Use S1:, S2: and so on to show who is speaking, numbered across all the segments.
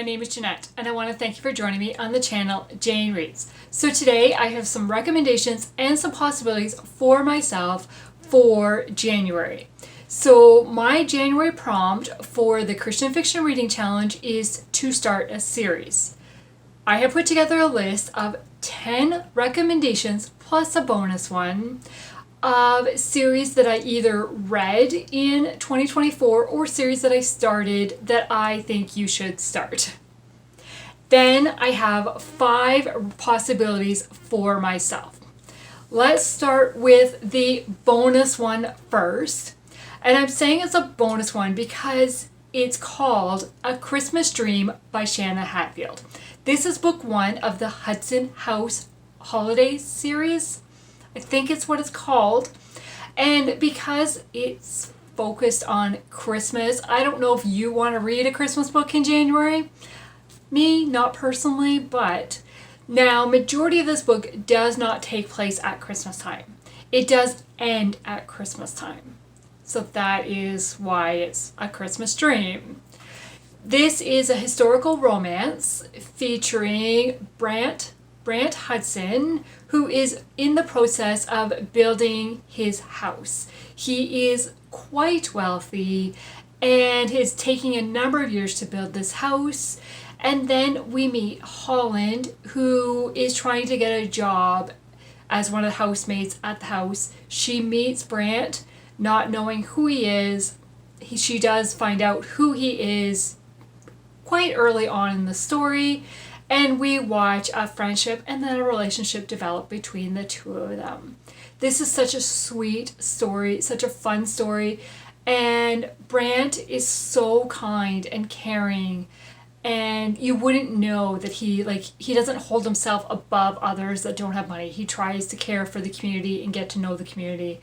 S1: my name is Jeanette, and I want to thank you for joining me on the channel Jane Reads. So today I have some recommendations and some possibilities for myself for January. So my January prompt for the Christian Fiction Reading Challenge is to start a series. I have put together a list of 10 recommendations plus a bonus one of series that I either read in 2024 or series that I started that I think you should start. Then I have 5 possibilities for myself. Let's start with the bonus one first. And I'm saying it's a bonus one because it's called A Christmas Dream by Shanna Hatfield. This is book 1 of the Hudson House Holiday series. I think it's what it's called. And because it's focused on Christmas, I don't know if you want to read a Christmas book in January. Me, not personally, but now majority of this book does not take place at Christmas time. It does end at Christmas time. So that is why it's A Christmas Dream. This is a historical romance featuring Brant Hudson, who is in the process of building his house. He is quite wealthy and is taking a number of years to build this house. And then we meet Holland, who is trying to get a job as one of the housemates at the house. She meets Brant, not knowing who he is. She does find out who he is quite early on in the story. And we watch a friendship and then a relationship develop between the two of them. This is such a sweet story, such a fun story. And Brant is so kind and caring. And you wouldn't know that he doesn't hold himself above others that don't have money. He tries to care for the community and get to know the community.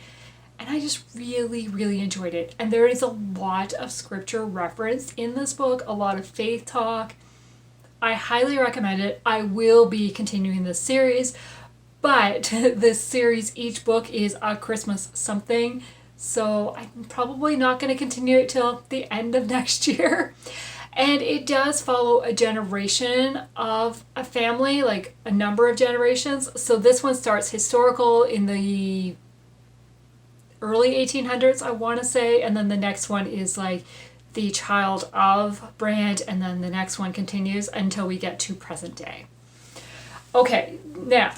S1: And I just really, really enjoyed it. And there is a lot of scripture reference in this book, a lot of faith talk. I highly recommend it. I will be continuing this series, but this series, each book is a Christmas something, so I'm probably not going to continue it till the end of next year. And it does follow a generation of a family, like a number of generations. So this one starts historical in the early 1800s, I want to say, and then the next one is like the child of Brant, and then the next one continues until we get to present day. Okay, now,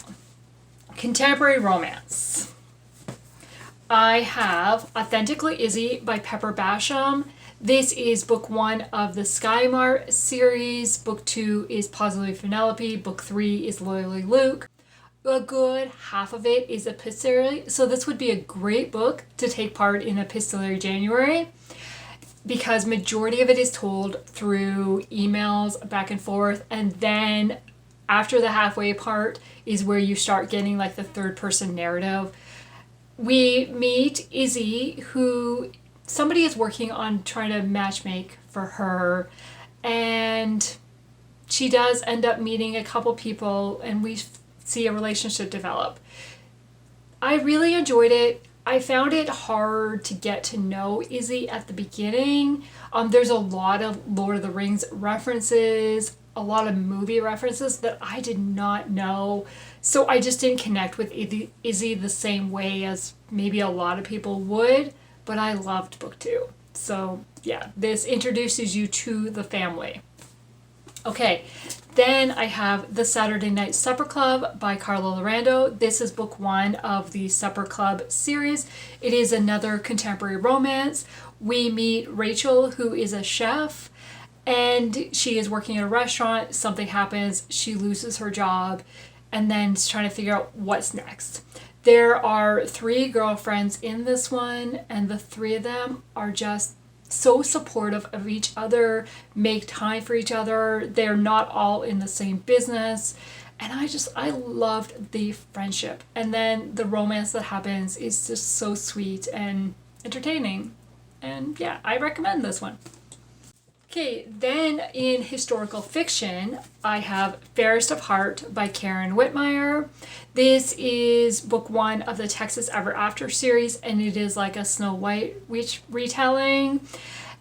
S1: contemporary romance. I have Authentically, Izzy by Pettrey Basham. This is book 1 of the Skymar series. Book 2 is Positively Penelope. Book 3 is Loyally Luke. A good half of it is epistolary, so this would be a great book to take part in Epistolary January, because majority of it is told through emails back and forth, and then after the halfway part is where you start getting like the third person narrative. We meet Izzy, who somebody is working on trying to matchmake for her, and she does end up meeting a couple people and we see a relationship develop. I really enjoyed it. I found it hard to get to know Izzy at the beginning. There's a lot of Lord of the Rings references, a lot of movie references that I did not know. So I just didn't connect with Izzy the same way as maybe a lot of people would, but I loved book 2. So yeah, this introduces you to the family. Okay, then I have The Saturday Night Supper Club by Carla Laureano. This is book 1 of the Supper Club series. It is another contemporary romance. We meet Rachel, who is a chef, and she is working at a restaurant. Something happens, she loses her job, and then is trying to figure out what's next. There are 3 girlfriends in this one, and the 3 of them are just so supportive of each other, make time for each other. They're not all in the same business. And I loved the friendship. And then the romance that happens is just so sweet and entertaining. And yeah, I recommend this one. Okay, then in historical fiction, I have Fairest of Heart by Karen Witemeyer. This is book 1 of the Texas Ever After series, and it is like a Snow White retelling.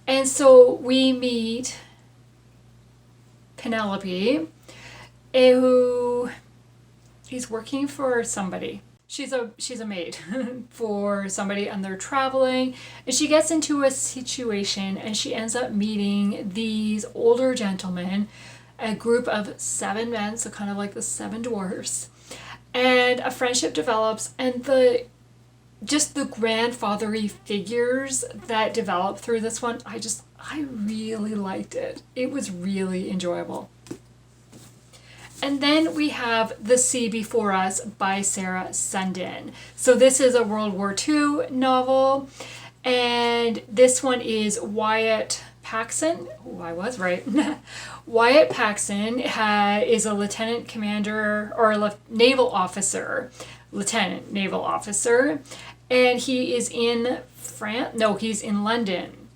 S1: And so we meet Penelope, who is working for somebody. She's a maid for somebody, and they're traveling, and she gets into a situation and she ends up meeting these older gentlemen, a group of 7 men, so kind of like the 7 dwarfs, and a friendship develops, and the grandfatherly figures that develop through this one, I really liked it. It was really enjoyable. And then we have The Sea Before Us by Sarah Sundin. So this is a World War II novel, and this one is Wyatt Paxson. Oh, I was right. Wyatt Paxson is a lieutenant commander, or a naval officer, lieutenant naval officer, and he is in France. No, he's in London,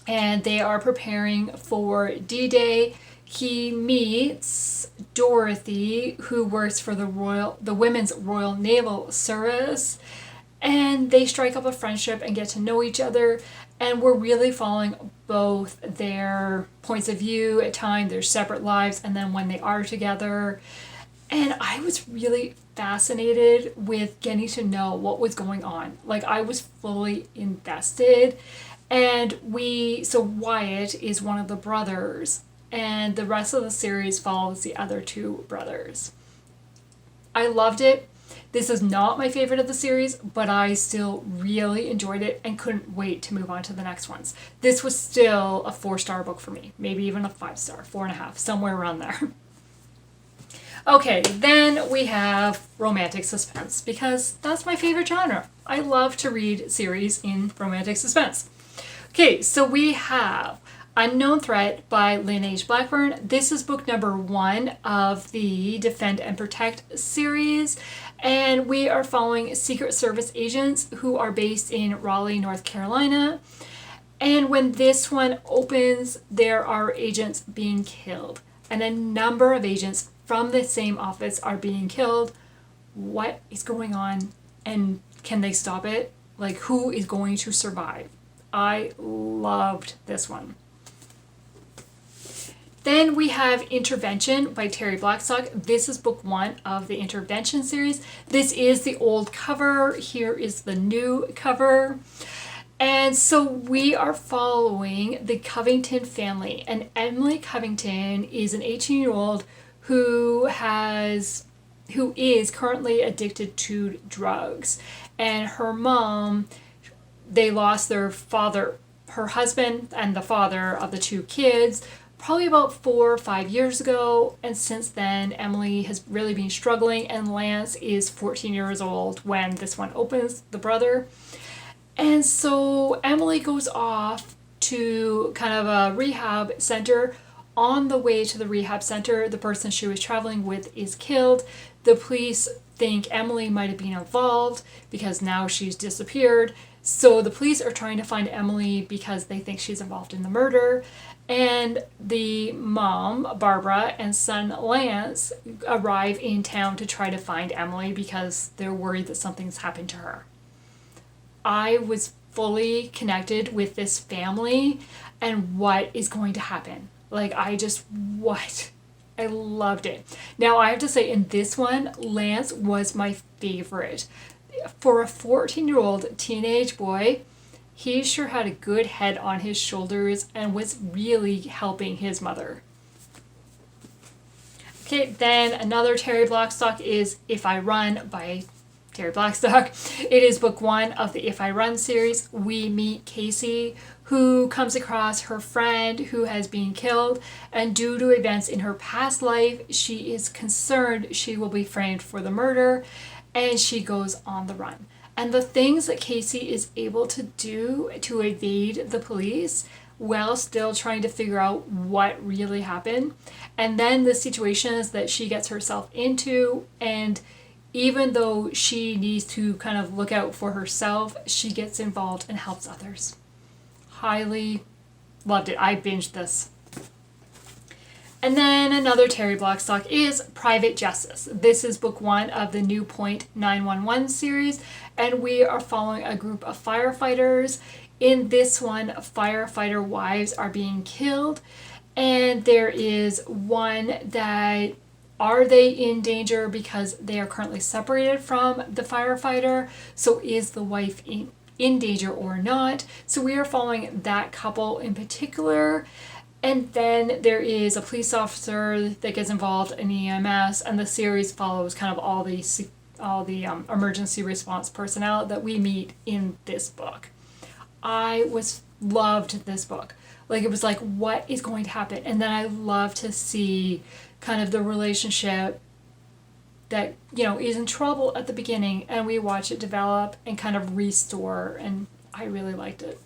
S1: and they are preparing for D-Day. He meets Dorothy, who works for the Women's Royal Naval Service, and they strike up a friendship and get to know each other, and we're really following both their points of view at times, their separate lives, and then when they are together. And I was really fascinated with getting to know what was going on. Like, I was fully invested, and so Wyatt is one of the brothers, and the rest of the series follows the other 2 brothers. I loved it. This is not my favorite of the series, but I still really enjoyed it and couldn't wait to move on to the next ones. This was still a 4-star book for me, maybe even a 5-star, 4.5, somewhere around there. Okay, then we have romantic suspense, because that's my favorite genre. I love to read series in romantic suspense. Okay, so we have Unknown Threat by Lynn Blackburn. This is book number 1 of the Defend and Protect series, and we are following Secret Service agents who are based in Raleigh, North Carolina. And when this one opens, there are agents being killed, and a number of agents from the same office are being killed. What is going on, and can they stop it? Like, who is going to survive? I loved this one. Then we have Intervention by Terri Blackstock. This is book 1 of the Intervention series. This is the old cover. Here is the new cover. And so we are following the Covington family. And Emily Covington is an 18-year-old who is currently addicted to drugs. And her mom, they lost their father, her husband, and the father of the 2 kids, probably about 4 or 5 years ago, and since then Emily has really been struggling, and Lance is 14 years old when this one opens, the brother. And so Emily goes off to kind of a rehab center. On the way to the rehab center, the person she was traveling with is killed. The police think Emily might have been involved because now she's disappeared. So the police are trying to find Emily because they think she's involved in the murder. And the mom, Barbara, and son, Lance, arrive in town to try to find Emily because they're worried that something's happened to her. I was fully connected with this family and what is going to happen. Like, I loved it. Now, I have to say, in this one, Lance was my favorite. For a 14-year-old teenage boy, he sure had a good head on his shoulders and was really helping his mother. Okay, then another Terri Blackstock is If I Run by Terri Blackstock. It is book 1 of the If I Run series. We meet Casey, who comes across her friend who has been killed, and due to events in her past life, she is concerned she will be framed for the murder, and she goes on the run. And the things that Casey is able to do to evade the police while still trying to figure out what really happened, and then the situations that she gets herself into, and even though she needs to kind of look out for herself, she gets involved and helps others. Highly loved it. I binged this. And then another Terri Blackstock is Private Justice. This is book 1 of the New Point 911 series, and we are following a group of firefighters. In this one, firefighter wives are being killed, And there is one that, are they in danger because they are currently separated from the firefighter? So is the wife in danger or not? So we are following that couple in particular. And then there is a police officer that gets involved in EMS, and the series follows kind of all the emergency response personnel that we meet in this book. I loved this book. Like, it was like, what is going to happen? And then I love to see kind of the relationship that, you know, is in trouble at the beginning, and we watch it develop and kind of restore, and I really liked it.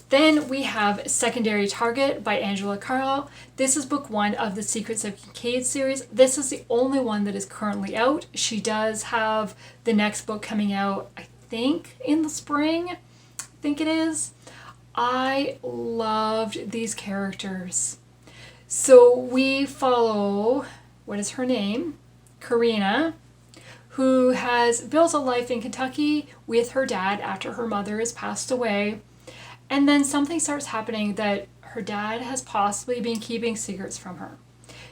S1: Then we have Secondary Target by Angela Carlisle. This is book 1 of the Secrets of Kincaid series. This is the only one that is currently out. She does have the next book coming out, I think, in the spring. I think it is. I loved these characters. So we follow, what is her name? Karina, who has built a life in Kentucky with her dad after her mother has passed away. And then something starts happening that her dad has possibly been keeping secrets from her.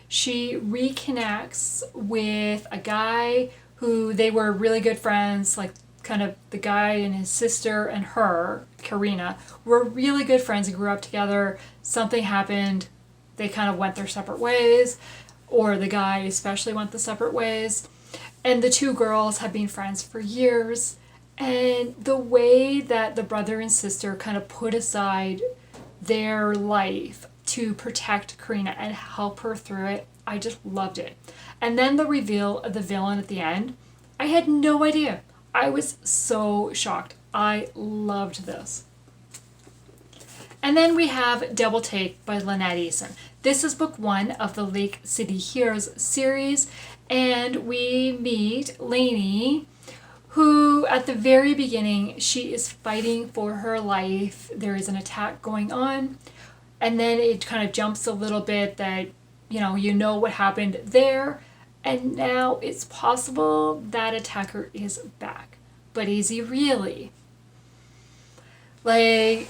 S1: She reconnects with a guy who they were really good friends, like kind of the guy and his sister and her, Karina, were really good friends and grew up together. Something happened. They kind of went their separate ways, or the guy especially went the separate ways. And the two girls have been friends for years. And the way that the brother and sister kind of put aside their life to protect Karina and help her through it, I just loved it. And then the reveal of the villain at the end, I had no idea. I was so shocked. I loved this. And then we have Double Take by Lynette Eason. This is book 1 of the Lake City Heroes series, and we meet Lainey, who at the very beginning, she is fighting for her life. There is an attack going on, and then it kind of jumps a little bit that, you know what happened there, and now it's possible that attacker is back. But is he really? Like,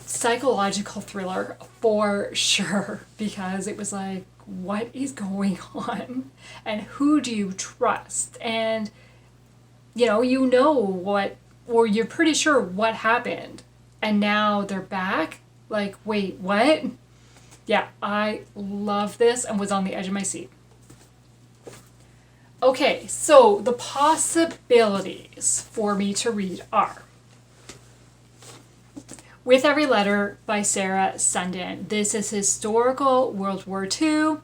S1: psychological thriller for sure, because it was like, what is going on? And who do you trust? And you know what, or you're pretty sure what happened, and now they're back? Like, wait, what? Yeah, I love this and was on the edge of my seat. Okay, so the possibilities for me to read are With Every Letter by Sarah Sundin. This is historical World War II,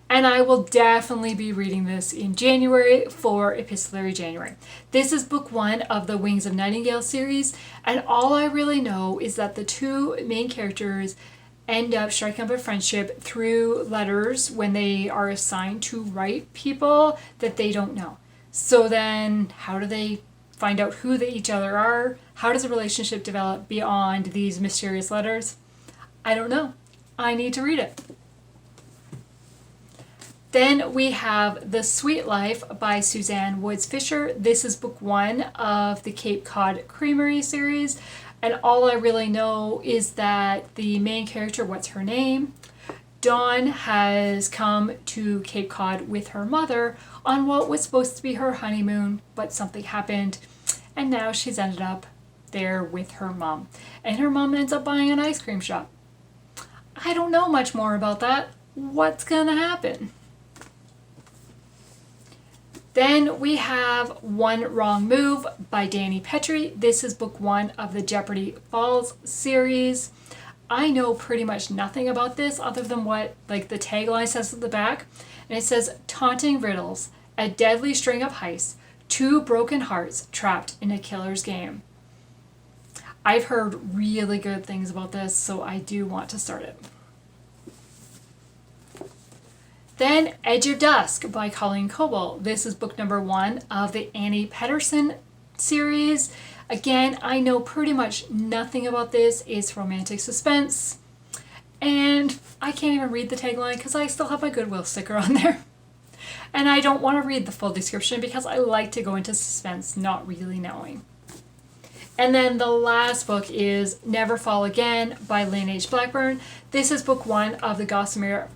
S1: and I will definitely be reading this in January for Epistolary January. This is book 1 of the Wings of Nightingale series, and all I really know is that the two main characters end up striking up a friendship through letters when they are assigned to write people that they don't know. So then how do they find out who they each other are? How does a relationship develop beyond these mysterious letters? I don't know. I need to read it. Then we have The Sweet Life by Suzanne Woods Fisher. This is book 1 of the Cape Cod Creamery series. And all I really know is that the main character, what's her name? Dawn has come to Cape Cod with her mother on what was supposed to be her honeymoon, but something happened, and now she's ended up there with her mom. And her mom ends up buying an ice cream shop. I don't know much more about that. What's gonna happen? Then we have One Wrong Move by Dani Pettrey. This is book 1 of the Jeopardy Falls series. I know pretty much nothing about this other than what the tagline says at the back. And it says, taunting riddles, a deadly string of heists, 2 broken hearts trapped in a killer's game. I've heard really good things about this, so I do want to start it. Then Edge of Dusk by Colleen Coble. This is book number 1 of the Annie Patterson series. Again, I know pretty much nothing about this. It's romantic suspense. And I can't even read the tagline because I still have my Goodwill sticker on there. And I don't want to read the full description because I like to go into suspense not really knowing. And then the last book is Never Fall Again by Lynn H. Blackburn. This is book 1 of the Gossamer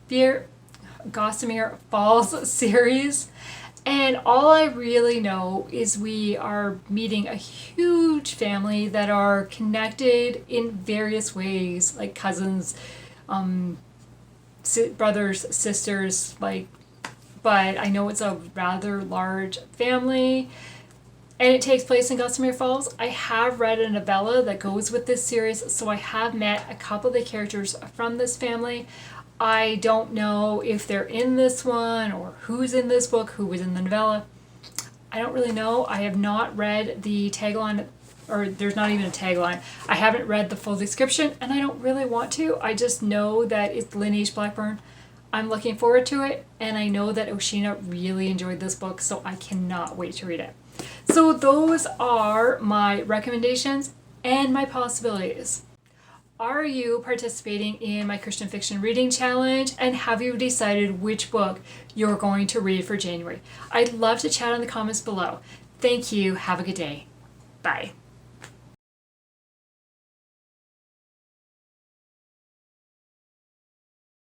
S1: Falls series. And all I really know is we are meeting a huge family that are connected in various ways, like cousins, brothers, sisters, but I know it's a rather large family. And it takes place in Gossamer Falls. I have read a novella that goes with this series, so I have met a couple of the characters from this family. I don't know if they're in this one or who's in this book, who was in the novella. I don't really know. I have not read the tagline, or there's not even a tagline. I haven't read the full description, and I don't really want to. I just know that it's Lynn H. Blackburn. I'm looking forward to it, and I know that Oshina really enjoyed this book, so I cannot wait to read it. So those are my recommendations and my possibilities. Are you participating in my Christian Fiction Reading Challenge, and have you decided which book you're going to read for January? I'd love to chat in the comments below. Thank you. Have a good day. Bye.